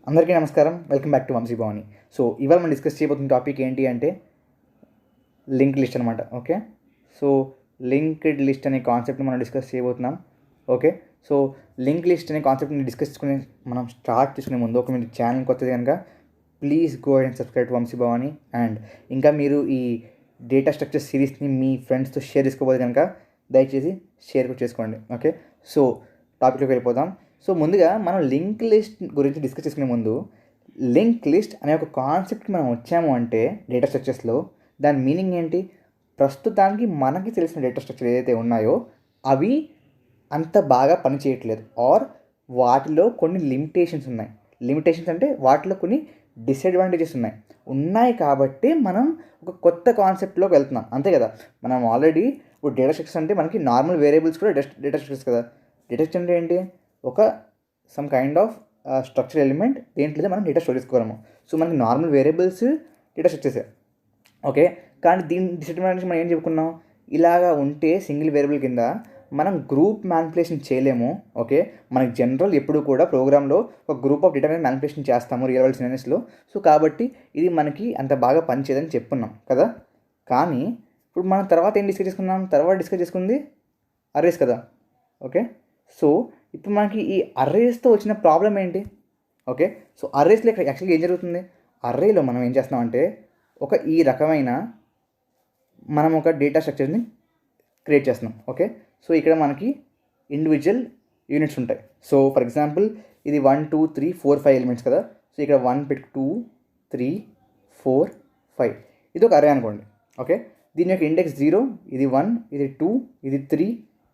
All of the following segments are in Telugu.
అందరికీ నమస్కారం. Welcome back to Vamshi Bhavani. So ఇవాళ మనం డిస్కస్ చేయబోతున్న టాపిక్ ఏంటి అంటే లింక్డ్ లిస్ట్ అనమాట. ఓకే, సో లింక్డ్ లిస్ట్ అనే కాన్సెప్ట్ని మనం డిస్కస్ చేయబోతున్నాం. ఓకే, సో లింక్ లిస్ట్ అనే కాన్సెప్ట్ని డిస్కస్ చేసుకునే మనం స్టార్ట్ చేసుకునే ముందు ఒక మీరు ఛానల్ కొత్తది కనుక please go and subscribe to Vamshi Bhavani. And ఇంకా మీరు ఈ డేటా స్ట్రక్చర్ సిరీస్ని మీ ఫ్రెండ్స్తో షేర్ చేసుకోబోతే కనుక దయచేసి షేర్ కూడా చేసుకోండి. ఓకే, సో టాపిక్లోకి వెళ్ళిపోదాం. సో ముందుగా మనం లింక్ లిస్ట్ గురించి డిస్కస్ చేసుకునే ముందు లింక్ లిస్ట్ అనే ఒక కాన్సెప్ట్కి మనం వచ్చాము అంటే డేటా స్ట్రక్చర్స్లో దాని మీనింగ్ ఏంటి? ప్రస్తుతానికి మనకి తెలిసిన డేటా స్ట్రక్చర్ ఏదైతే ఉన్నాయో అవి అంత బాగా పనిచేయట్లేదు, ఆర్ వాటిలో కొన్ని లిమిటేషన్స్ ఉన్నాయి. లిమిటేషన్స్ అంటే వాటిలో కొన్ని డిసడ్వాంటేజెస్ ఉన్నాయి కాబట్టి మనం ఒక కొత్త కాన్సెప్ట్లోకి వెళ్తున్నాం, అంతే కదా. మనం ఆల్రెడీ ఇప్పుడు డేటా స్ట్రక్చర్స్ అంటే మనకి నార్మల్ వేరియబుల్స్ కూడా డేటా స్ట్రక్చర్స్ కదా. డేటా స్ట్రక్చర్ అంటే ఏంటి? ఒక some kind of structure element దేంట్లో మనం డేటా స్టోర్ చేసుకోగలము. సో మనకి నార్మల్ వేరియబుల్స్ డేటా స్ట్రక్చర్సే. ఓకే, కానీ దీని డిసడ్వాంటేజ్ మనం ఏం చెప్పుకున్నాం? ఇలాగా ఉంటే సింగిల్ వేరియబుల్ కింద మనం గ్రూప్ మ్యానిపులేషన్ చేయలేము. ఓకే, మనకి జనరల్ ఎప్పుడు కూడా ప్రోగ్రామ్లో ఒక గ్రూప్ ఆఫ్ డేటా మ్యానిపులేషన్ చేస్తాము రియల్ వరల్డ్ సినారియోస్లో. సో కాబట్టి ఇది మనకి అంత బాగా పనిచేయదని చెప్పుకున్నాం కదా. కానీ ఇప్పుడు మనం తర్వాత ఏం డిస్కస్ చేసుకున్నాం? తర్వాత డిస్కస్ చేసుకుంది అర్రేస్ కదా. ఓకే, సో ఇప్పుడు మనకి ఈ అర్రేస్తో వచ్చిన ప్రాబ్లం ఏంటి? ఓకే, సో అర్రేస్లో ఇక్కడ యాక్చువల్గా ఏం జరుగుతుంది? అర్రేలో మనం ఏం చేస్తున్నామంటే ఈ రకమైన మనం ఒక డేటా స్ట్రక్చర్ని క్రియేట్ చేస్తున్నాం. ఓకే, సో ఇక్కడ మనకి ఇండివిజువల్ యూనిట్స్ ఉంటాయి. సో ఫర్ ఎగ్జాంపుల్ ఇది 1 2 3 4 5 ఎలిమెంట్స్ కదా. సో ఇక్కడ 1 పెట్టి 2 3 4 5 ఇది ఒక అర్రే అనుకోండి. ఓకే, దీని యొక్క ఇండెక్స్ 0, ఇది 1, ఇది 2, ఇది 3,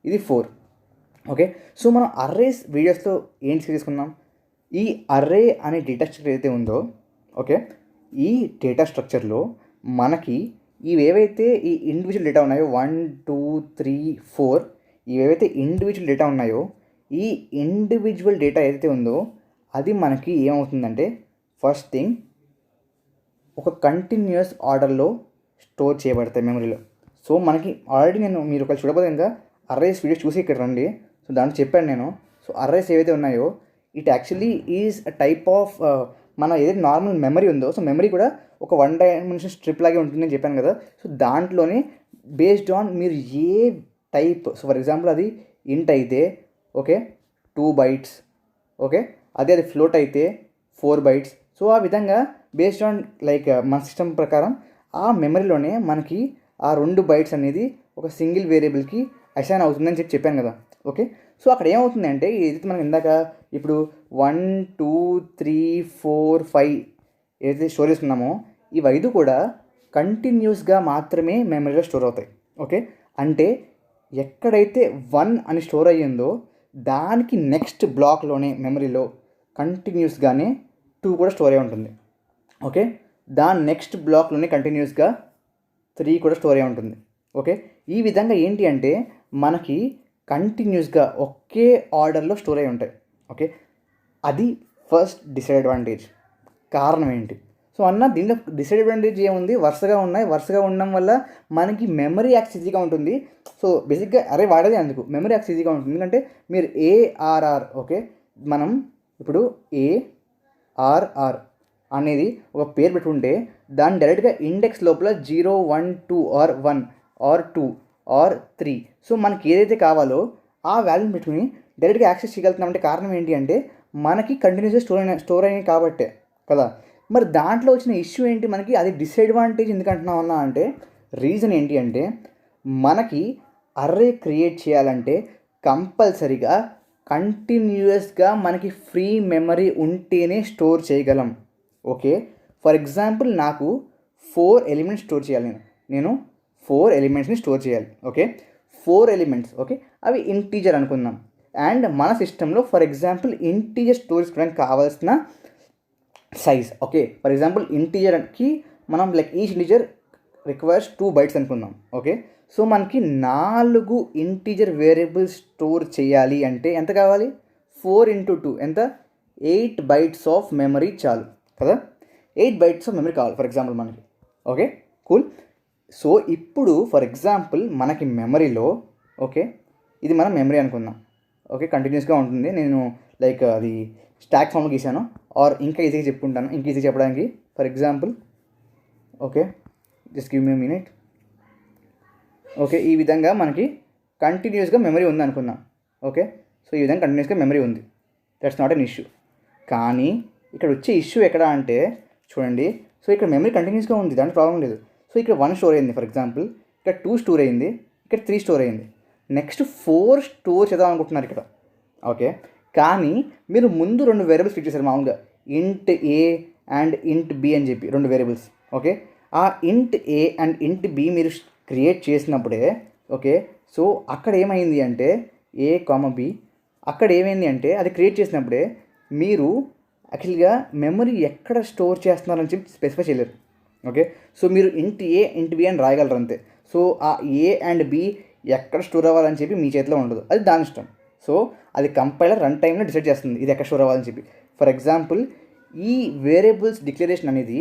ఇది 4. ఓకే, సో మనం అర్రేస్ వీడియోస్లో ఏం తీసుకున్నాం? ఈ అర్రే అనే డేటా స్ట్రక్చర్ ఏదైతే ఉందో, ఓకే, ఈ డేటా స్ట్రక్చర్లో మనకి ఇవేవైతే ఈ ఇండివిజువల్ డేటా ఉన్నాయో 1 2 3 4 ఇవేవైతే ఇండివిజువల్ డేటా ఉన్నాయో ఈ ఇండివిజువల్ డేటా ఏదైతే ఉందో అది మనకి ఏమవుతుందంటే ఫస్ట్ థింగ్ ఒక కంటిన్యూస్ ఆర్డర్లో స్టోర్ చేయబడతాయి మెమరీలో. సో మనకి ఆల్రెడీ మీరు ఒకవేళ చూడబోతే ఇంకా అర్రేస్ వీడియోస్ చూసి ఇక్కడ రండి. సో దాంట్లో చెప్పాను నేను. సో అర్రేస్ ఏవైతే ఉన్నాయో it actually is a type of మన ఏదైతే నార్మల్ మెమరీ ఉందో, సో మెమరీ కూడా ఒక 1 డైమెన్షన్ స్ట్రిప్ లాగే ఉంటుందని చెప్పాను కదా. సో దాంట్లోనే బేస్డ్ ఆన్ మీరు ఏ టైప్, సో ఫర్ ఎగ్జాంపుల్ అది ఇంట్ అయితే ఓకే 2 bytes, ఓకే అది ఫ్లోట్ అయితే 4 bytes. సో ఆ విధంగా బేస్డ్ ఆన్ లైక్ మన సిస్టమ్ ప్రకారం ఆ మెమరీలోనే మనకి ఆ 2 bytes అనేది ఒక సింగిల్ వేరియబుల్కి అసైన్ అవుతుందని చెప్పాను కదా. ఓకే, సో అక్కడ ఏమవుతుందంటే ఏదైతే మనం ఇందాక ఇప్పుడు 1 2 3 4 5 ఏదైతే స్టోర్ చేసుకున్నామో ఇవి 5 కూడా కంటిన్యూస్గా మాత్రమే మెమరీలో స్టోర్ అవుతాయి. ఓకే, అంటే ఎక్కడైతే 1 అని స్టోర్ అయ్యిందో దానికి నెక్స్ట్ బ్లాక్లోనే మెమరీలో కంటిన్యూస్గానే 2 కూడా స్టోర్ అయి ఉంటుంది. ఓకే, దాని నెక్స్ట్ బ్లాక్లోనే కంటిన్యూస్గా 3 కూడా స్టోర్ అయి ఉంటుంది. ఓకే, ఈ విధంగా ఏంటి అంటే మనకి కంటిన్యూస్గా ఒకే ఆర్డర్లో స్టోర్ అయి ఉంటాయి. ఓకే, అది ఫస్ట్ డిసడ్వాంటేజ్. కారణం ఏంటి? సో దీంట్లో డిసడ్వాంటేజ్ ఏముంది? వరుసగా ఉండడం వల్ల మనకి మెమరీ యాక్సెస్ ఈజీగా ఉంటుంది. సో బేసిక్గా అరే వాడేది అందుకు మెమరీ యాక్సెస్ ఈజీగా ఉంటుంది. ఎందుకంటే మీరు ఏఆర్ఆర్, ఓకే, మనం ఇప్పుడు ఏఆర్ఆర్ అనేది ఒక పేరు పెట్టుకుంటే దాన్ని డైరెక్ట్గా ఇండెక్స్ లోపల 0 1 2 ఆర్ 1 ఆర్ 2 ఆర్ 3, సో మనకి ఏదైతే కావాలో ఆ వాల్యూని పెట్టుకుని డైరెక్ట్గా యాక్సెస్ చేయగలుగుతున్నామంటే కారణం ఏంటి అంటే మనకి కంటిన్యూస్గా స్టోర్ అయినాయి కాబట్టే కదా. మరి దాంట్లో వచ్చిన ఇష్యూ ఏంటి? మనకి అది డిసడ్వాంటేజ్ ఎందుకంటున్నామన్నా అంటే రీజన్ ఏంటి అంటే మనకి అర్రే క్రియేట్ చేయాలంటే కంపల్సరీగా కంటిన్యూస్గా మనకి ఫ్రీ మెమరీ ఉంటేనే స్టోర్ చేయగలం. ఓకే, ఫర్ ఎగ్జాంపుల్ నాకు 4 ఎలిమెంట్స్ స్టోర్ చేయాలి. నేను 4 ఎలిమెంట్స్ని స్టోర్ చేయాలి. ఓకే, 4 ఎలిమెంట్స్, ఓకే, అవి ఇంటీజర్ అనుకుందాం. అండ్ మన సిస్టంలో ఫర్ ఎగ్జాంపుల్ ఇంటీజర్ స్టోర్ చేసుకోవడానికి కావాల్సిన సైజ్, ఓకే, ఫర్ ఎగ్జాంపుల్ ఇంటీజర్కి మనం like each integer requires 2 bytes అనుకుందాం. ఓకే, సో మనకి 4 ఇంటీజర్ వేరియబుల్స్ స్టోర్ చేయాలి అంటే ఎంత కావాలి? 4 × 2 ఎంత? 8 bytes ఆఫ్ మెమరీ చాలు కదా. 8 bytes ఆఫ్ మెమరీ కావాలి ఫర్ ఎగ్జాంపుల్ మనకి. Okay, cool. సో ఇప్పుడు ఫర్ ఎగ్జాంపుల్ మనకి మెమరీలో, ఓకే, ఇది మనం మెమరీ అనుకుందాం. ఓకే, కంటిన్యూస్గా ఉంటుంది. నేను లైక్ అది స్టాక్ ఫామ్లో గీసాను. ఆర్ ఇంకా ఈజీగా చెప్పుకుంటాను, ఇంకా ఈజీగా చెప్పడానికి. For example, okay, just give me minute. Okay, ఈ విధంగా మనకి కంటిన్యూస్గా మెమరీ ఉంది అనుకుందాం. ఓకే, సో ఈ విధంగా కంటిన్యూస్గా మెమరీ ఉంది, దట్స్ నాట్ అన్ ఇష్యూ. కానీ ఇక్కడ వచ్చే ఇష్యూ ఎక్కడ అంటే చూడండి, సో ఇక్కడ మెమరీ కంటిన్యూస్గా ఉంది, దాంట్లో ప్రాబ్లం లేదు. సో ఇక్కడ 1 స్టోర్ అయింది ఫర్ ఎగ్జాంపుల్, ఇక్కడ 2 స్టోర్ అయింది, ఇక్కడ 3 స్టోర్ అయింది, నెక్స్ట్ 4 స్టోర్ చేద్దాం అనుకుంటున్నారు ఇక్కడ. ఓకే, కానీ మీరు ముందు 2 వేరియబుల్స్ ఫిక్స్ చేశారు మామూలుగా, ఇంట్ ఏ అండ్ ఇంట్ బి అని చెప్పి 2 వేరియబుల్స్. ఓకే, ఆ ఇంట్ ఏ అండ్ ఇంట్ బి మీరు క్రియేట్ చేసినప్పుడే, ఓకే, సో అక్కడ ఏమైంది అంటే ఏ కామ బి, అక్కడ ఏమైంది అంటే అది క్రియేట్ చేసినప్పుడే మీరు యాక్చువల్గా మెమరీ ఎక్కడ స్టోర్ చేస్తున్నారని చెప్పి స్పెసిఫై చేయలేరు. ఓకే, సో మీరు ఇంట్ ఏ ఇంట్ బి అని రాయగలరు అంతే. సో ఆ ఏ అండ్ బి ఎక్కడ స్టోర్ అవ్వాలని చెప్పి మీ చేతిలో ఉండదు, అది దాని ఇష్టం. సో అది కంపైలర్ రన్ టైంలో డిసైడ్ చేస్తుంది ఇది ఎక్కడ స్టోర్ అవ్వాలని చెప్పి. ఫర్ ఎగ్జాంపుల్, ఈ వేరియబుల్స్ డిక్లరేషన్ అనేది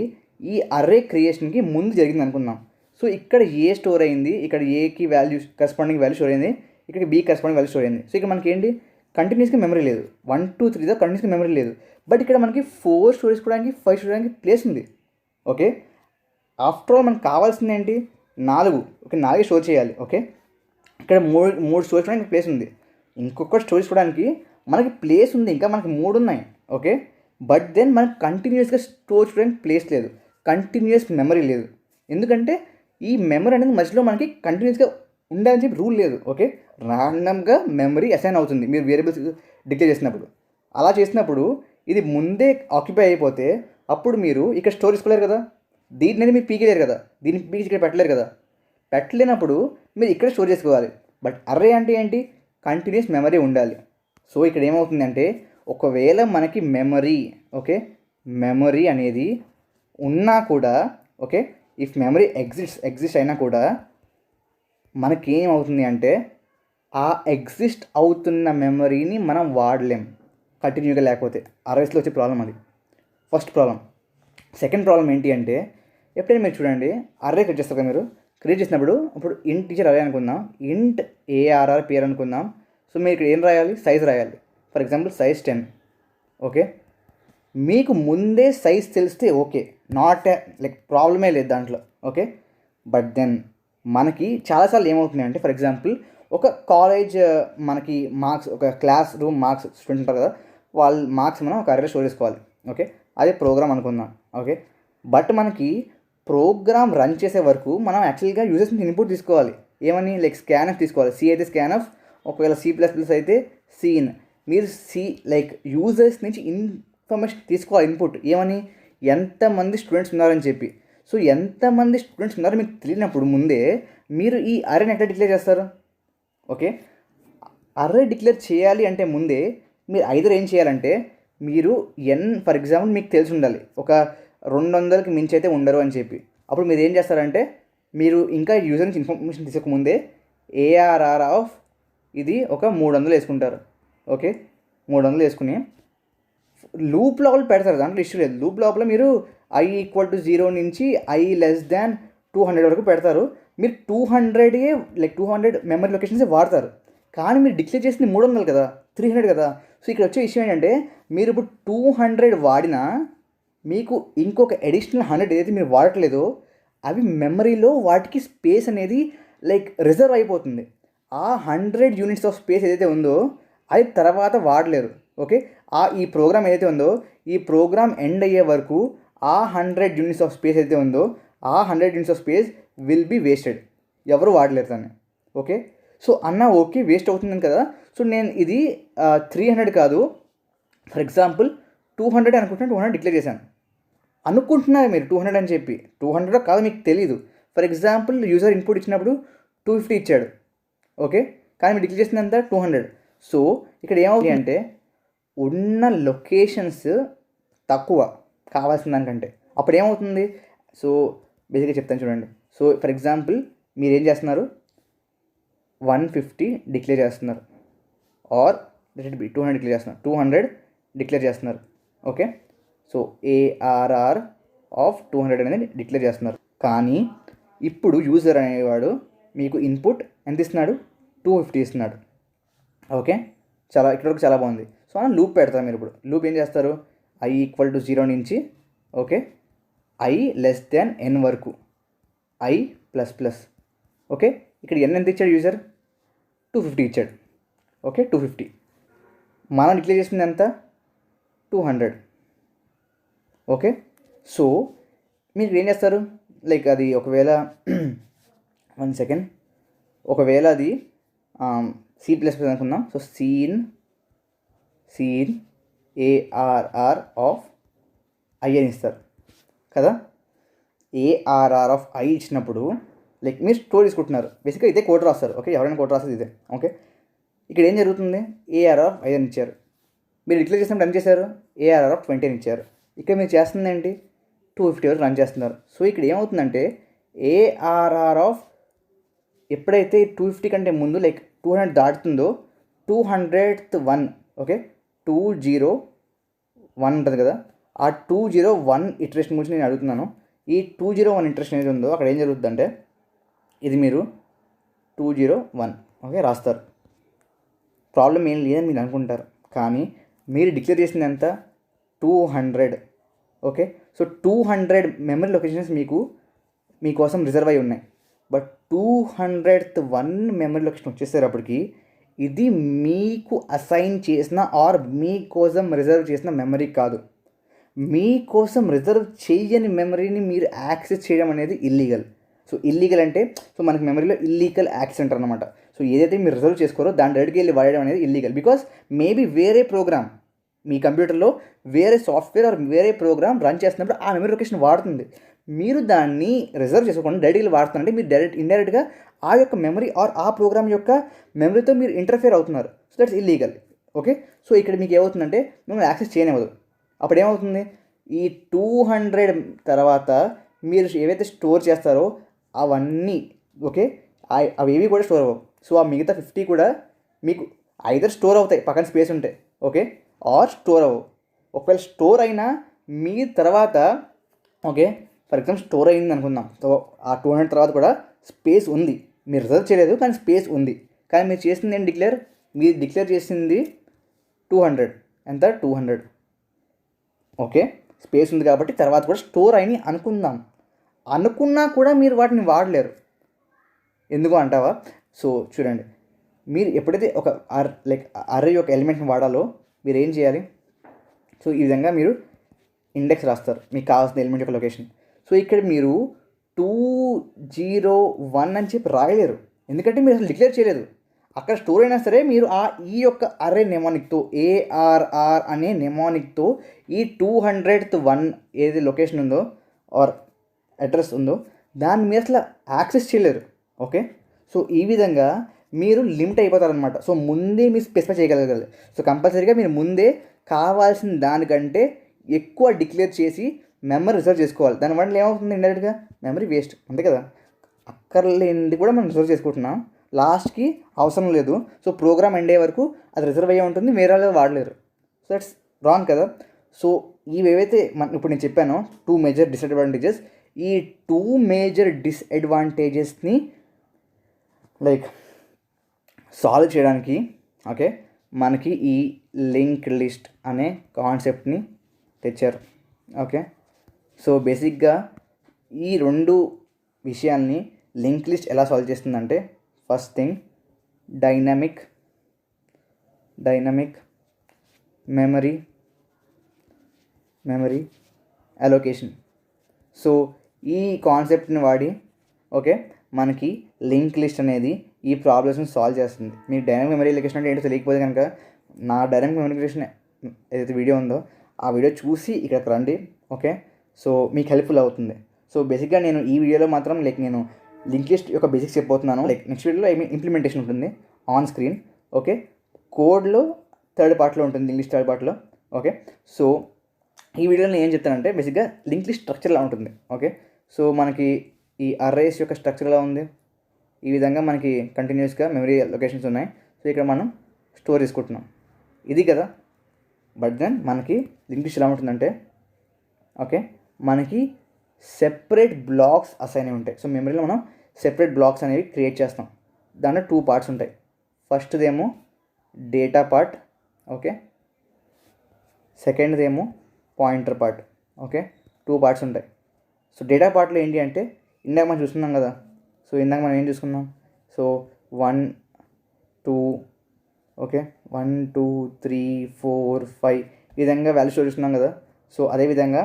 ఈ అర్రే క్రియేషన్కి ముందు జరిగింది అనుకుందాం. సో ఇక్కడ ఏ స్టోర్ అయింది, ఇక్కడ ఏకి వాల్యూ కరెస్పాండింగ్ వాల్యూ స్టోర్ అయింది, ఇక్కడ బి కరెస్పాండింగ్ వాల్యూ స్టోర్ అయింది. సో ఇక్కడ మనకి ఏంటి, కంటిన్యూస్గా మెమరీ లేదు, 1 2 3తో కంటిన్యూస్గా మెమరీ లేదు. బట్ ఇక్కడ మనకి 4 స్టోర్ చేసుకోవడానికి 5 స్టోర్ చేసుకోవడానికి ప్లేస్ ఉంది. ఓకే, ఆఫ్టర్ ఆల్ మనకు కావాల్సింది ఏంటి, 4. ఓకే, 4 స్టోర్ చేయాలి. ఓకే, ఇక్కడ 3 స్టోర్ చేసుకోవడానికి ప్లేస్ ఉంది, ఇంకొక స్టోర్ చేసుకోవడానికి మనకి ప్లేస్ ఉంది, ఇంకా మనకి 3 ఉన్నాయి. ఓకే, బట్ దెన్ మనకు కంటిన్యూస్గా స్టోర్ చేయడానికి ప్లేస్ లేదు, కంటిన్యూస్ మెమరీ లేదు. ఎందుకంటే ఈ మెమరీ అనేది మధ్యలో మనకి కంటిన్యూస్గా ఉండాలని చెప్పి రూల్ లేదు. ఓకే, ర్యాండమ్గా మెమరీ అసైన్ అవుతుంది మీరు వేరియబుల్స్ డిక్లేర్ చేసినప్పుడు. అలా చేసినప్పుడు ఇది ముందే ఆక్యుపై అయిపోతే అప్పుడు మీరు ఇక్కడ స్టోర్ చేసుకోలేరు కదా, దీన్ని మీరు పీకేలేరు కదా, దీన్ని పీకి ఇక్కడ పెట్టలేరు కదా. పెట్టలేనప్పుడు మీరు ఇక్కడ స్టోర్ చేసుకోవాలి. బట్ అర్రే అంటే ఏంటి, కంటిన్యూస్ మెమరీ ఉండాలి. సో ఇక్కడ ఏమవుతుందంటే ఒకవేళ మనకి మెమరీ, ఓకే, మెమరీ అనేది ఉన్నా కూడా, ఓకే, ఇఫ్ మెమరీ ఎగ్జిస్ట్ అయినా కూడా మనకేమవుతుంది అంటే ఆ ఎగ్జిస్ట్ అవుతున్న మెమరీని మనం వాడలేం కంటిన్యూగా, లేకపోతే అర్రేస్లో వచ్చే ప్రాబ్లం అది ఫస్ట్ ప్రాబ్లం. సెకండ్ ప్రాబ్లం ఏంటి అంటే ఎప్పుడైనా మీరు చూడండి, అర్రే క్రియేట్ చేస్తారు కదా మీరు, క్రియేట్ చేసినప్పుడు ఇప్పుడు ఇంట్ టీచర్ అర్రే అనుకుందాం, ఇంట్ ఏఆర్ఆర్ పేరు అనుకుందాం. సో మీరు ఇక్కడ ఏం రాయాలి, సైజ్ రాయాలి. For example size 10. ఓకే, మీకు ముందే సైజ్ తెలిస్తే ఓకే, నాట్ లైక్ ప్రాబ్లమే లేదు దాంట్లో. ఓకే, బట్ దెన్ మనకి చాలాసార్లు ఏమవుతుంది అంటే ఫర్ ఎగ్జాంపుల్ ఒక కాలేజ్ మనకి మార్క్స్, ఒక క్లాస్ రూమ్ మార్క్స్ స్టూడెంట్ ఉంటారు కదా, వాళ్ళ మార్క్స్ మనం ఒక అర్రే స్టోర్ చేసుకోవాలి. ఓకే, అదే ప్రోగ్రామ్ అనుకుందాం. ఓకే, బట్ మనకి ప్రోగ్రామ్ రన్ చేసే వరకు మనం యాక్చువల్గా యూజర్స్ నుంచి ఇన్పుట్ తీసుకోవాలి. ఏమని, లైక్ స్కాన్ఎఫ్ తీసుకోవాలి. సి అయితే స్కాన్ఎఫ్, ఒకవేళ C++ అయితే సీన్. మీరు లైక్ యూజర్స్ నుంచి ఇన్ఫర్మేషన్ తీసుకోవాలి, ఇన్పుట్. ఏమని, ఎంతమంది స్టూడెంట్స్ ఉన్నారని చెప్పి. సో ఎంతమంది స్టూడెంట్స్ ఉన్నారో మీకు తెలియనప్పుడు ముందే మీరు ఈ అర్రేని ఎట్లా డిక్లేర్ చేస్తారు. ఓకే, అర్రే డిక్లేర్ చేయాలి అంటే ముందే మీరు ఐదర్ ఏం చేయాలంటే మీరు ఫర్ ఎగ్జాంపుల్ మీకు తెలిసి ఉండాలి ఒక 200కి మించి అయితే ఉండరు అని చెప్పి. అప్పుడు మీరు ఏం చేస్తారంటే మీరు ఇంకా యూజర్ నుంచి ఇన్ఫర్మేషన్ తీసుకోకముందే ఏఆర్ఆర్ ఆఫ్ ఇది ఒక 300 వేసుకుంటారు. ఓకే, 300 వేసుకుని లూప్ లోపల పెడతారు, దాంట్లో ఇష్యూ లేదు. లూప్ లోపల మీరు i=0 నుంచి i<200 వరకు పెడతారు. మీరు 200 మెమరీ లొకేషన్సే వాడతారు. కానీ మీరు డిక్లేర్ చేసింది 300 కదా, 300 కదా. సో ఇక్కడ వచ్చే ఇష్యూ ఏంటంటే మీరు ఇప్పుడు 200 వాడినా మీకు ఇంకొక అడిషనల్ 100 ఏదైతే మీరు వాడట్లేదో అవి మెమరీలో వాటికి స్పేస్ అనేది లైక్ రిజర్వ్ అయిపోతుంది. ఆ 100 యూనిట్స్ ఆఫ్ స్పేస్ ఏదైతే ఉందో అది తర్వాత వాడలేరు. ఓకే, ఈ ప్రోగ్రామ్ ఏదైతే ఉందో ఈ ప్రోగ్రామ్ ఎండ్ అయ్యే వరకు ఆ 100 యూనిట్స్ ఆఫ్ స్పేస్ ఏదైతే ఉందో ఆ 100 units of space will be wasted, ఎవరు వాడలేరు దాన్ని. ఓకే, సో ఓకే వేస్ట్ అవుతుంది కదా. సో నేను ఇది 300 కాదు, ఫర్ ఎగ్జాంపుల్ 200 అనుకుంటున్నాను, 200 డిక్లేర్ చేశాను అనుకుంటున్నారు మీరు 200 అని చెప్పి. 200 కాదు మీకు తెలీదు. ఫర్ ఎగ్జాంపుల్ యూజర్ ఇన్పుట్ ఇచ్చినప్పుడు 250 ఇచ్చాడు. ఓకే, కానీ మీరు డిక్లేర్ చేసిందంతా 200. సో ఇక్కడ ఏమవుతుంది అంటే ఉన్న లొకేషన్స్ తక్కువ కావాల్సిన దానికంటే. అప్పుడు ఏమవుతుంది, సో బేసిక్గా చెప్తాను చూడండి. సో ఫర్ ఎగ్జాంపుల్ మీరు ఏం చేస్తున్నారు, 150 డిక్లేర్ చేస్తున్నారు, or let it be 200 declare చేస్తున్నారు, 200 డిక్లేర్ చేస్తున్నారు. ఓకే, సో ఏఆర్ఆర్ ఆఫ్ 200 అనేది డిక్లేర్ చేస్తున్నారు. కానీ ఇప్పుడు యూజర్ అనేవాడు మీకు ఇన్పుట్ ఎంత ఇస్తున్నాడు, 250 ఇస్తున్నాడు. ఓకే, ఇక్కడ వరకు చాలా బాగుంది. సో లూప్ పెడతారు మీరు. ఇప్పుడు లూప్ ఏం చేస్తారు, ఐ ఈక్వల్ టు 0 నుంచి ఓకే ఐ లెస్ దెన్ ఎన్ వరకు ఐ ప్లస్ ప్లస్ ఓకే. ఇక్కడ ఎన్ ఎంత ఇచ్చాడు యూజర్? 250 ఇచ్చాడు ఓకే. 250 మనం డిక్లేర్ చేసింది ఎంత? 200 ఓకే. సో మీరు ఏం చేస్తారు, లైక్ అది ఒకవేళ 1 సెకండ్, ఒకవేళ అది సి ప్లస్ ప్లస్ అనుకుందాం. సో సీన్ ఏఆర్ఆర్ ఆఫ్ ఐ అని ఇస్తారు కదా. ఏఆర్ఆర్ ఆఫ్ ఐ ఇచ్చినప్పుడు లైక్ మీరు స్టోర్ తీసుకుంటున్నారు, బేసిక్గా ఇదే కోడ్ రాస్తారు ఓకే. ఎవరైనా కోడ్ రాస్తుంది ఇదే ఓకే. ఇక్కడ ఏం జరుగుతుంది? ఏఆర్ఆర్ ఆఫ్ ఐ అని ఇచ్చారు, మీరు డిక్లేర్ చేసినప్పుడు రన్ చేశారు, ఏఆర్ఆర్ ఆఫ్ 20 అని ఇచ్చారు. ఇక్కడ మీరు చేస్తుంది ఏంటి? 250 వరకు రన్ చేస్తున్నారు. సో ఇక్కడ ఏమవుతుందంటే ఏఆర్ఆర్ ఆఫ్ ఎప్పుడైతే 250 కంటే ముందు లైక్ 200 దాటుతుందో 200th 1 ఓకే 201 ఉంటుంది కదా, ఆ 201 ఇటరేషన్ గురించి నేను అడుగుతున్నాను. ఈ 201 ఇటరేషన్ ఏది ఉందో అక్కడ ఏం జరుగుతుందంటే ఇది మీరు 201 ఓకే రాస్తారు. ప్రాబ్లం ఏం లేదని మీరు అనుకుంటారు, కానీ మీరు డిక్లేర్ చేసింది ఎంత? 200 ఓకే. సో 200 మెమరీ లొకేషన్స్ మీకోసం రిజర్వ్ అయి ఉన్నాయి. బట్ 200th 1 మెమరీ లొకేషన్ వచ్చేసేటప్పటికి ఇది మీకు అసైన్ చేసిన ఆర్ మీకోసం రిజర్వ్ చేసిన మెమరీ కాదు. మీకోసం రిజర్వ్ చేయని మెమరీని మీరు యాక్సెస్ చేయడం అనేది ఇల్లీగల్. సో ఇల్లీగల్ అంటే సో మనకి మెమరీలో ఇల్లీగల్ యాక్సెస్ అంటారు అనమాట. సో ఏదైతే మీరు రిజర్వ్ చేసుకోరో దాని డైరెక్ట్గా వెళ్ళి వాడడం అనేది ఇల్లీగల్. బికాస్ మేబీ వేరే ప్రోగ్రామ్ మీ కంప్యూటర్లో వేరే సాఫ్ట్వేర్ ఆర్ వేరే ప్రోగ్రామ్ రన్ చేస్తున్నప్పుడు ఆ మెమరీ లొకేషన్ వాడుతుంది. మీరు దాన్ని రిజర్వ్ చేసుకోకుండా డైరెక్ట్గా వాడుతున్నారంటే మీరు ఇండైరెక్ట్గా ఆ యొక్క మెమరీ ఆర్ ఆ ప్రోగ్రామ్ యొక్క మెమరీతో మీరు ఇంటర్ఫియర్ అవుతున్నారు. So that's illegal okay. So ఇక్కడ మీకు ఏమవుతుందంటే మిమ్మల్ని యాక్సెస్ చేయనివ్వదు. అప్పుడు ఏమవుతుంది? ఈ 200 తర్వాత మీరు ఏవైతే స్టోర్ చేస్తారో అవన్నీ ఓకే అవేవి కూడా స్టోర్ అవ్వవు. సో ఆ మిగతా 50 కూడా మీకు ఐదర్ స్టోర్ అవుతాయి పక్కన స్పేస్ ఉంటే ఓకే, ఆర్ స్టోర్ అవ్వవు. ఒకవేళ స్టోర్ అయినా మీ తర్వాత ఓకే ఫర్ ఎగ్జాంపుల్ స్టోర్ అయింది అనుకుందాం. సో ఆ 200 తర్వాత కూడా స్పేస్ ఉంది, మీరు రిజర్వ్ చేయలేదు కానీ స్పేస్ ఉంది. కానీ మీరు చేసింది ఏంటి? మీరు డిక్లేర్ చేసింది 200 ఎంత? 200 ఓకే. స్పేస్ ఉంది కాబట్టి తర్వాత కూడా స్టోర్ అయినాయి అనుకున్నా కూడా మీరు వాటిని వాడలేరు. ఎందుకు అంటావా? సో చూడండి, మీరు ఎప్పుడైతే ఒక అర్రే యొక్క ఎలిమెంట్ని వాడాలో మీరు ఏం చేయాలి? సో ఈ విధంగా మీరు ఇండెక్స్ రాస్తారు మీకు కావాల్సిన ఎలిమెంట్ యొక్క లొకేషన్. సో ఇక్కడ మీరు 201 అని చెప్పి రాయలేరు, ఎందుకంటే మీరు అసలు డిక్లేర్ చేయలేదు. అక్కడ స్టోర్ అయినా సరే మీరు ఈ యొక్క అర్రే నెమానిక్తో ఏఆర్ఆర్ అనే నెమానిక్తో ఈ 200th 1 ఏది లొకేషన్ ఉందో ఆర్ అడ్రస్ ఉందో దాన్ని మీరు అసలు యాక్సెస్ చేయలేరు ఓకే. సో ఈ విధంగా మీరు లిమిట్ అయిపోతారనమాట. సో ముందే మీరు స్పెసిఫై చేయగలగాలి. సో కంపల్సరీగా మీరు ముందే కావాల్సిన దానికంటే ఎక్కువ డిక్లేర్ చేసి మెమరీ రిజర్వ్ చేసుకోవాలి. దానివల్ల ఏమవుతుంది? ఇండైరెక్ట్గా మెమరీ వేస్ట్ అంతే కదా. అక్కర్లేనిది కూడా మనం రిజర్వ్ చేసుకుంటున్నాం, లాస్ట్కి అవసరం లేదు. సో ప్రోగ్రామ్ ఎండ్ అయ్యే వరకు అది రిజర్వ్ అయ్యే ఉంటుంది, వేరే వాళ్ళు వాడలేరు. సో దట్స్ రాంగ్ కదా. సో ఇవేవైతే ఇప్పుడు నేను చెప్పానో 2 మేజర్ డిసడ్వాంటేజెస్, ఈ 2 మేజర్ డిసడ్వాంటేజెస్ని లైక్ సాల్వ్ చేయడానికి ఓకే మనకి ఈ లింక్డ్ లిస్ట్ అనే కాన్సెప్ట్ని తెచ్చారు ఓకే. సో బేసిక్గా ఈ 2 విషయాల్ని లింక్ లిస్ట్ ఎలా సాల్వ్ చేస్తుందంటే, first thing dynamic memory allocation. So ఈ కాన్సెప్ట్ని వాడి ఓకే మనకి లింక్ లిస్ట్ అనేది ఈ ప్రాబ్లమ్స్ని సాల్వ్ చేస్తుంది. మీకు డైనమిక్ మెమరీ అలొకేషన్ అంటే ఏంటో తెలియకపోతే కనుక నా డైనమిక్ మెమరీ అలొకేషన్ ఏదైతే వీడియో ఉందో ఆ వీడియో చూసి ఇక్కడికి రండి ఓకే. సో మీకు హెల్ప్ఫుల్ అవుతుంది. సో బేసిక్గా నేను ఈ వీడియోలో మాత్రం నేను లింక్ లిస్ట్ యొక్క బేసిక్స్ చెప్పబోతున్నాను. నెక్స్ట్ వీడియోలో ఇంప్లిమెంటేషన్ ఉంటుంది ఆన్ స్క్రీన్ ఓకే. కోడ్లో థర్డ్ పార్ట్లో ఉంటుంది, లింక్ లిస్ట్ థర్డ్ పార్ట్లో ఓకే. సో ఈ వీడియోలో నేను ఏం చెప్తానంటే బేసిక్గా లింక్ లిస్ట్ స్ట్రక్చర్ ఎలా ఉంటుంది ఓకే. సో మనకి ఈ అర్రేస్ యొక్క స్ట్రక్చర్ ఎలా ఉంది, ఈ విధంగా మనకి కంటిన్యూస్గా మెమరీ లొకేషన్స్ ఉన్నాయి. సో ఇక్కడ మనం స్టోర్ చేసుకుంటున్నాం ఇది కదా. బట్ దెన్ మనకి లింక్ లిస్ట్ ఎలా ఉంటుందంటే ఓకే మనకి సెపరేట్ బ్లాక్స్ అసైన్ అయి ఉంటాయి. సో మెమరీలో మనం సెపరేట్ బ్లాక్స్ అనేవి క్రియేట్ చేస్తాం. దాంట్లో 2 పార్ట్స్ ఉంటాయి. ఫస్ట్దేమో డేటా పార్ట్ ఓకే, సెకండ్దేమో పాయింటర్ పార్ట్. ఓకే, 2 పార్ట్స్ ఉంటాయి. సో డేటా పార్ట్లో ఏంటి అంటే ఇందాక మనం చూసుకున్నాం కదా. సో ఇందాక మనం ఏం చూసుకున్నాం? సో 1 2 ఓకే 1 2 3 4 5 ఈ విధంగా వాల్యూ స్టోర్ చేస్తున్నాం కదా. సో అదేవిధంగా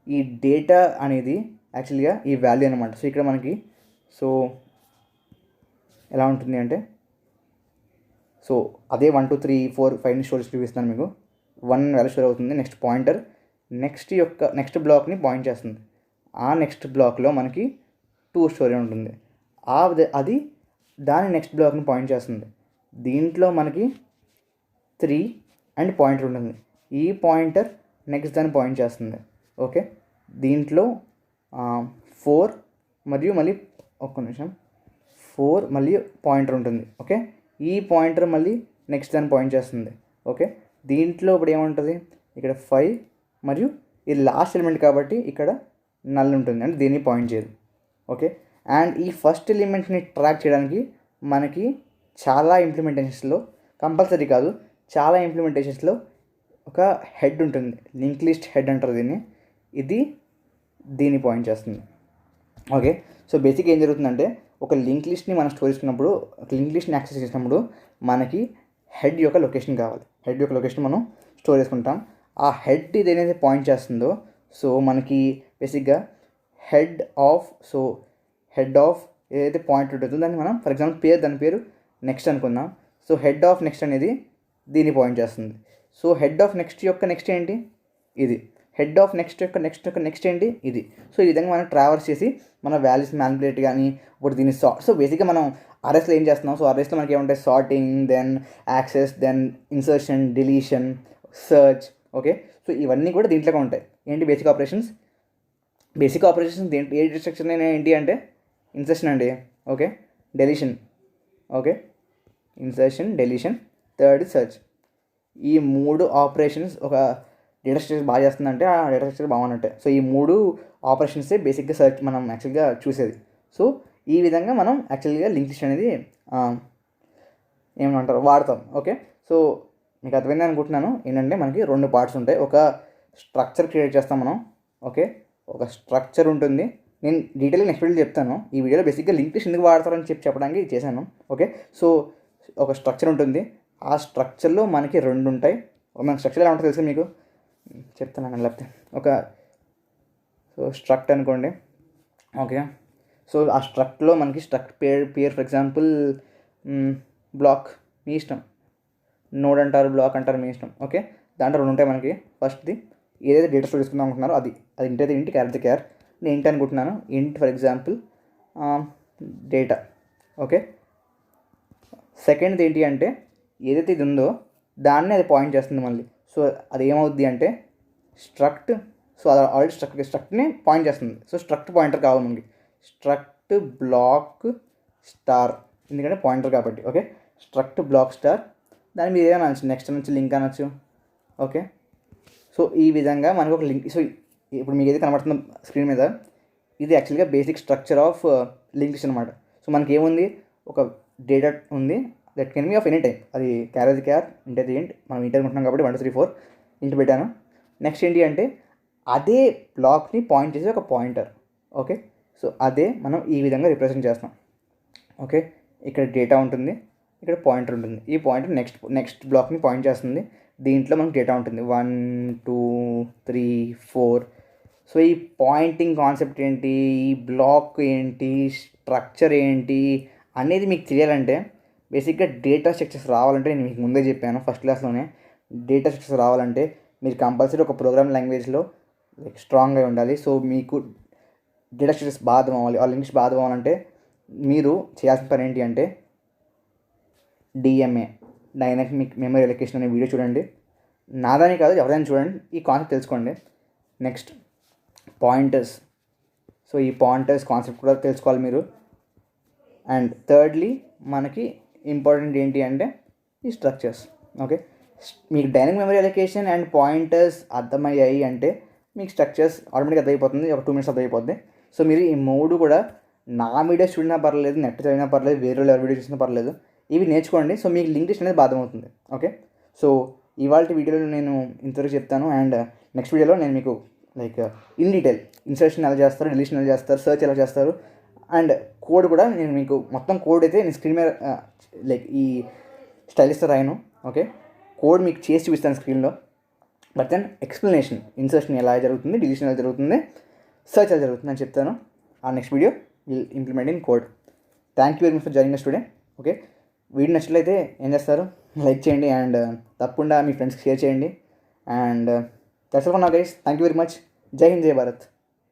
ఈ డేటా అనేది యాక్చువల్గా ఈ వాల్యూ అనమాట. సో ఇక్కడ మనకి సో ఎలా ఉంటుంది అంటే సో అదే 1 2 3 4 5 స్టోరేజ్ చూపిస్తాను మీకు. 1 వాల్యూ స్టోర్ అవుతుంది. నెక్స్ట్ పాయింటర్ నెక్స్ట్ బ్లాక్ని పాయింట్ చేస్తుంది. ఆ నెక్స్ట్ బ్లాక్లో మనకి 2 స్టోరేజ్ ఉంటుంది. అది దాని నెక్స్ట్ బ్లాక్ని పాయింట్ చేస్తుంది. దీంట్లో మనకి 3 అండ్ పాయింటర్ ఉంటుంది. ఈ పాయింటర్ నెక్స్ట్ దాన్ని పాయింట్ చేస్తుంది. ఓకే, దీంట్లో 4 మరియు మళ్ళీ ఒక్క నిమిషం 4 మళ్ళీ పాయింటర్ ఉంటుంది. ఓకే, ఈ పాయింటర్ మళ్ళీ నెక్స్ట్ దాన్ని పాయింట్ చేస్తుంది. ఓకే, దీంట్లో ఇప్పుడు ఏముంటుంది? ఇక్కడ 5 మరియు ఇది లాస్ట్ ఎలిమెంట్ కాబట్టి ఇక్కడ నల్ ఉంటుంది, అంటే దీన్ని పాయింట్ చేయదు. ఓకే, అండ్ ఈ ఫస్ట్ ఎలిమెంట్ని ట్రాక్ చేయడానికి మనకి చాలా ఇంప్లిమెంటేషన్స్లో, కంపల్సరీ కాదు, చాలా ఇంప్లిమెంటేషన్స్లో ఒక హెడ్ ఉంటుంది. లింక్ లిస్ట్ హెడ్ అంటారు దీన్ని. ఇది దీన్ని పాయింట్ చేస్తుంది. ఓకే, సో బేసిక్ ఏం జరుగుతుందంటే ఒక లింక్ లిస్ట్ని మనం స్టోర్ చేసుకున్నప్పుడు, ఒక లింక్ లిస్ట్ని యాక్సెస్ చేసినప్పుడు మనకి హెడ్ యొక్క లొకేషన్ కావాలి. హెడ్ యొక్క లొకేషన్ మనం స్టోర్ చేసుకుంటాం. ఆ హెడ్ ఇది ఏదైతే పాయింట్ చేస్తుందో సో మనకి బేసిక్గా హెడ్ ఆఫ్ ఏదైతే పాయింట్ ఉంటుందో దాన్ని మనం ఫర్ ఎగ్జాంపుల్ దాని పేరు నెక్స్ట్ అనుకుందాం. సో హెడ్ ఆఫ్ నెక్స్ట్ అనేది దీన్ని పాయింట్ చేస్తుంది. సో హెడ్ ఆఫ్ నెక్స్ట్ యొక్క నెక్స్ట్ ఏంటి? ఇది. హెడ్ ఆఫ్ నెక్స్ట్ యొక్క నెక్స్ట్ ఏంటి? ఇది. సో ఈ విధంగా మనం ట్రావర్స్ చేసి మన వాల్యూస్ మ్యానిపులేట్ కానీ ఇప్పుడు దీన్ని సో బేసిక్గా మనం ఆర్ఎస్లో ఏం చేస్తున్నాం? సో ఆర్ఎస్లో మనకి ఏముంటాయి? Sorting, then access, then insertion, deletion, search. Okay, so ఇవన్నీ కూడా దీంట్లోనే ఉంటాయి. ఏంటి బేసిక్ ఆపరేషన్స్ ఏ డిస్ట్రక్షన్ ఏంటి అంటే ఇన్సర్షన్ అండి. Okay, deletion. Okay, insertion, deletion, third search. ఈ 3 ఆపరేషన్స్ ఒక డేటా స్ట్రక్చర్ బాగా చేస్తుందంటే ఆ డేటా స్ట్రక్చర్ బాగున్నట్టే. సో ఈ 3 ఆపరేషన్సే బేసిక్గా సర్చ్ మనం యాక్చువల్గా చూసేది. సో ఈ విధంగా మనం యాక్చువల్గా లింక్ లిస్ట్ అనేది ఏమంటారు వాడతాం. ఓకే, సో మీకు అర్థమైంది అనుకుంటున్నాను. ఏంటంటే మనకి 2 పార్ట్స్ ఉంటాయి. ఒక స్ట్రక్చర్ క్రియేట్ చేస్తాం మనం. ఓకే, ఒక స్ట్రక్చర్ ఉంటుంది. నేను డీటెయిల్గా నెక్స్ట్ వీడియోలో చెప్తాను. ఈ వీడియోలో బేసిక్గా లింక్ లిస్ట్ ఎందుకు వాడతారని చెప్పడానికి చేశాను. ఓకే, సో ఒక స్ట్రక్చర్ ఉంటుంది. ఆ స్ట్రక్చర్లో మనకి 2 ఉంటాయి. మనకి స్ట్రక్చర్ ఎలా ఉంటుందో తెలుసు మీకు, చెప్తాను లేకపోతే సో స్ట్రక్ట్ అనుకోండి. ఓకే, సో ఆ స్ట్రక్ట్లో మనకి పేరు ఫర్ ఎగ్జాంపుల్ బ్లాక్, మీ ఇష్టం. నోడ్ అంటారు, బ్లాక్ అంటారు, మీ ఇష్టం. ఓకే, దాంట్లో 2 ఉంటాయి మనకి. ఫస్ట్ది ఏదైతే డేటా స్టోర్ చేసుకుందాం అనుకుంటున్నారో అది ఇంటి ఇంటి క్యారెక్టర్ కేర్. నేను ఇంటి అనుకుంటున్నాను. ఇంట్ ఫర్ ఎగ్జాంపుల్ డేటా. ఓకే, సెకండ్ది ఏంటి అంటే ఏదైతే ఇది ఉందో దాన్ని అది పాయింట్ చేస్తుంది మళ్ళీ. సో అది ఏమవుద్ది అంటే స్ట్రక్ట్. సో అది ఆల్రెడీ స్ట్రక్ట్ని పాయింట్ చేస్తుంది. సో స్ట్రక్ట్ పాయింటర్ కావాలి మనకి. స్ట్రక్ట్ బ్లాక్ స్టార్, ఎందుకంటే పాయింటర్ కాబట్టి. Okay, struct block star. దాని మీద ఏదైనా అనొచ్చు, నెక్స్ట్ అనొచ్చు, లింక్ అనొచ్చు. ఓకే, సో ఈ విధంగా మనకు ఒక లింక్. సో ఇప్పుడు మీకు ఏది కనబడుతుందో స్క్రీన్ మీద ఇది యాక్చువల్గా basic structure of link list అనమాట. సో మనకి ఏముంది? ఒక డేటా ఉంది that can be of any type. అది క్యార్ ఇంట్ ఇంట్ మనం ఇంటర్ అనుకుంటున్నాం కాబట్టి 1 2 3 4 ఇంటి పెట్టాను. నెక్స్ట్ ఏంటి అంటే అదే బ్లాక్ని పాయింట్ చేసే ఒక పాయింటర్. ఓకే, సో అదే మనం ఈ విధంగా రిప్రజెంట్ చేస్తాం. ఓకే, ఇక్కడ డేటా ఉంటుంది, ఇక్కడ పాయింటర్ ఉంటుంది. ఈ పాయింటర్ నెక్స్ట్ బ్లాక్ని పాయింట్ చేస్తుంది. దీంట్లో మనకు డేటా ఉంటుంది 1 2 3 4. సో ఈ పాయింటింగ్ కాన్సెప్ట్ ఏంటి, ఈ బ్లాక్ ఏంటి, స్ట్రక్చర్ ఏంటి అనేది మీకు తెలియాలంటే బేసిక్గా డేటా స్ట్రక్చర్స్ రావాలంటే నేను మీకు ముందే చెప్పాను ఫస్ట్ క్లాస్లోనే. డేటా స్ట్రక్చర్స్ రావాలంటే మీరు కంపల్సరీ ఒక ప్రోగ్రామ్ లాంగ్వేజ్లో స్ట్రాంగ్గా ఉండాలి. సో మీకు డేటా స్ట్రక్చర్స్ బాగా అర్థం అవ్వాలి, ఆ లింక్స్ బాగా అర్థం అవ్వాలంటే మీరు చేయాల్సిన పని ఏంటి అంటే డిఎంఏ, డైనమిక్ మెమరీ అలొకేషన్ అనే వీడియో చూడండి. నాదని కాదు, ఎవరైనా చూడండి, ఈ కాన్సెప్ట్ తెలుసుకోండి. Next pointers. సో ఈ పాయింటర్స్ కాన్సెప్ట్ కూడా తెలుసుకోవాలి మీరు. అండ్ థర్డ్లీ మనకి ఇంపార్టెంట్ ఏంటి అంటే ఈ స్ట్రక్చర్స్. ఓకే, మీకు dynamic memory allocation and pointers అర్థమయ్యాయి అంటే మీకు స్ట్రక్చర్స్ ఆటోమేటిక్గా అర్థమైపోతుంది. ఒక 2 minutes అర్థమైపోతుంది. సో మీరు ఈ 3 కూడా నా వీడియోస్ చూడినా పర్లేదు, నెట్ చదివినా పర్లేదు, వేరే ఎవరి వీడియో చూసినా పర్లేదు, ఇవి నేర్చుకోండి. సో మీకు లింక్ లిస్ట్ అనేది బాధమవుతుంది. ఓకే, సో ఇవాళ వీడియోలో నేను ఇంతవరకు చెప్తాను. అండ్ నెక్స్ట్ వీడియోలో నేను మీకు లైక్ ఇన్ డీటెయిల్ ఇన్సర్షన్ ఎలా చేస్తారు, డిలీషన్ ఎలా చేస్తారు, సెర్చ్ ఎలా చేస్తారు, అండ్ కోడ్ కూడా నేను మీకు మొత్తం కోడ్ అయితే నేను స్క్రీన్ మీద లైక్ ఈ స్టైలిష్తో రాయను. ఓకే, కోడ్ మీకు చేసి చూపిస్తాను స్క్రీన్లో. బట్ దెన్ ఎక్స్ప్లెనేషన్, ఇన్సర్షన్ ఎలా జరుగుతుంది, డిలీషన్ ఎలా జరుగుతుంది, సెర్చ్ ఎలా జరుగుతుంది అని చెప్తాను. ఆ next video will implement in code. Thank you very much for joining us today. Okay, video నచ్చినట్లయితే ఏం చేస్తారు, లైక్ చేయండి అండ్ తప్పకుండా మీ ఫ్రెండ్స్కి షేర్ చేయండి. And that's all for now guys. Thank you very much. జై హింద్, జై భారత్.